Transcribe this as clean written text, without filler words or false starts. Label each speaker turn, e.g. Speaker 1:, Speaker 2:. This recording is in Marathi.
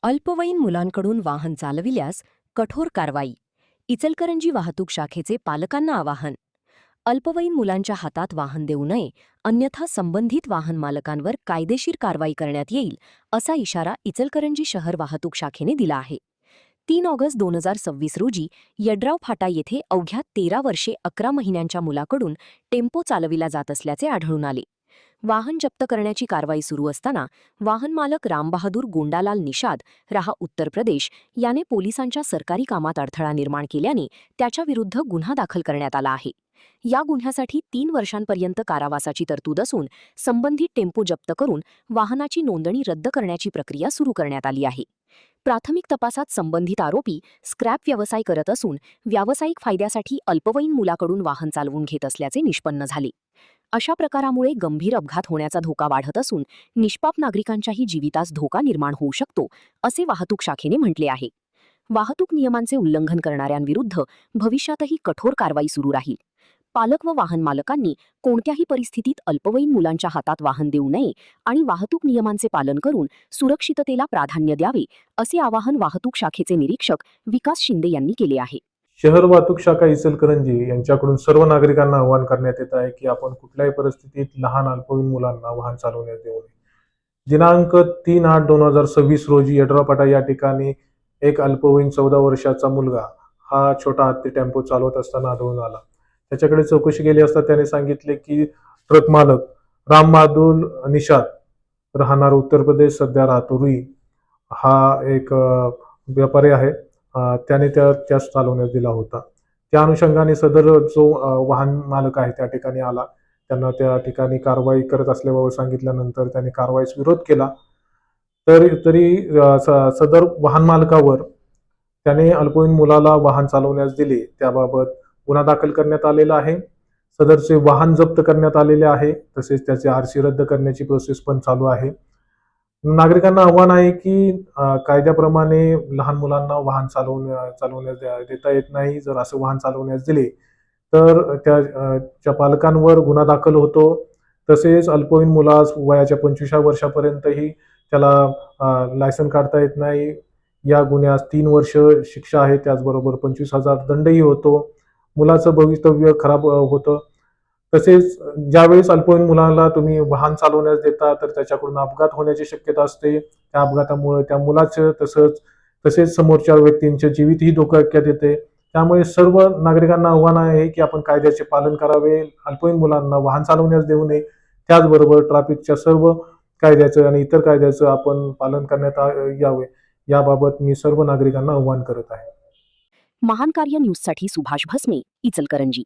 Speaker 1: अल्पवयीन मुलांकडून वाहन चालविल्यास कठोर कारवाई. इचलकरंजी वाहतूक शाखेचे पालकांना आवाहन. अल्पवयीन मुलांच्या हातात वाहन देऊ नये, अन्यथा संबंधित वाहन मालकांवर कायदेशीर कारवाई करण्यात येईल, असा इशारा इचलकरंजी शहर वाहतूक शाखेने दिला आहे. 3 ऑगस्ट 2026 रोजी यड्राव फाटा येथे अवघ्या 13 वर्षे 11 महिन्यांच्या मुलाकडून टेम्पो चालविला जात असल्याचे आढळून आले. वाहन जप्त करण्याची कारवाई सुरू असताना वाहन मालक रामबहादूर गोंडालाल निषाद, राहा उत्तर प्रदेश, याने पोलिसांच्या सरकारी कामात अडथळा निर्माण केल्याने त्याच्याविरुद्ध गुन्हा दाखल करण्यात आला आहे. या गुन्ह्यासाठी 3 वर्षांपर्यंत कारावासाची तरतूद असून संबंधित टेम्पो जप्त करून वाहनाची नोंदणी रद्द करण्याची प्रक्रिया सुरू करण्यात आली आहे. प्राथमिक तपासात संबंधित आरोपी स्क्रॅप व्यवसाय करत असून व्यावसायिक फायद्यासाठी अल्पवयीन मुलाकडून वाहन चालवून घेत असल्याचे निष्पन्न झाले. अशा प्रकारामुळे गंभीर अपघात होण्याचा धोका वाढत असून निष्पाप नागरिकांच्याही जीवितास धोका निर्माण होऊ शकतो, असे वाहतूक शाखेने म्हटले आहे. वाहतूक नियमांचे उल्लंघन करणाऱ्यांविरुद्ध भविष्यातही कठोर कारवाई सुरू राहील. पालक व वाहन मालकांनी कोणत्याही परिस्थितीत अल्पवयीन मुलांच्या हातात वाहन देऊ नये आणि वाहतूक नियमांचे पालन करून सुरक्षिततेला प्राधान्य द्यावे, असे आवाहन वाहतूक शाखेचे निरीक्षक विकास शिंदे यांनी केले आहे.
Speaker 2: शहर वाहतूक शाखा इचलकरंजी यांच्याकडून सर्व नागरिकांना आवाहन करण्यात येत आहे की आपण कुठल्याही परिस्थितीत लहान अल्पवयीन मुलांना वाहन चालवण्यास देऊ नये. दिनांक 3/8/2026 रोजी यड्रावपाटा या ठिकाणी एक अल्पवयीन 14 वर्षाचा मुलगा हा छोटा हत्ती टेम्पो चालवत असताना आढळून आला. त्याच्याकडे चौकशी केली असता त्याने सांगितले की ट्रक मालक रामबहादूर निषाद, राहणार उत्तर प्रदेश, सध्या राहतो रुई, हा एक व्यापारी आहे. त्याने त्यास चालवण्यास दिला होता. त्या अनुषंगाने सदर जो वाहन मालक आहे त्या ठिकाणी आला. त्यांना त्या ठिकाणी कारवाई करत असल्याबाबत सांगितल्यानंतर त्याने कारवाईस विरोध केला. तरी सदर वाहन मालकावर त्याने अल्पवयीन मुलाला वाहन चालवण्यास दिले त्याबाबत गुन्हा दाखल करण्यात आलेला आहे. सदरचे वाहन जप्त करण्यात आलेले आहे. तसेच त्याचे आरसी रद्द करण्याची प्रोसेस पण चालू आहे. नागरिकांना आव्हान आहे की कायद्याप्रमाणे लहान मुलांना वाहन चालवण्यास देता येत नाही. जर असं वाहन चालवण्यास दिले तर त्या पालकांवर गुन्हा दाखल होतो. तसेच अल्पवयीन मुलास वयाच्या 25व्या वर्षापर्यंतही त्याला लायसन काढता येत नाही. या गुन्ह्यास 3 वर्ष शिक्षा आहे, त्याचबरोबर 25,000 दंडही होतो. मुलाचं भवितव्य खराब होतं. तसेच ज्यावेळेस अल्पवयीन मुलाला तुम्ही वाहन चालवण्यास देता तर त्याच्याकडून अपघात होण्याची शक्यता असते. त्या अपघातामुळे त्या मुलाचं तसेच समोरच्या व्यक्तींचे जीवितही धोक्यात येते. त्यामुळे सर्व नागरिकांना आव्हान आहे की आपण कायद्याचे पालन करावे, अल्पवयीन मुलांना वाहन चालवण्यास देऊ नये. त्याचबरोबर ट्रॅफिकच्या सर्व कायद्याचं आणि इतर कायद्याचं आपण पालन करण्यात यावे, याबाबत मी सर्व नागरिकांना आव्हान करत आहे.
Speaker 1: महान कार्य न्यूजसाठी सुभाष भस्मे, इचलकरंजी.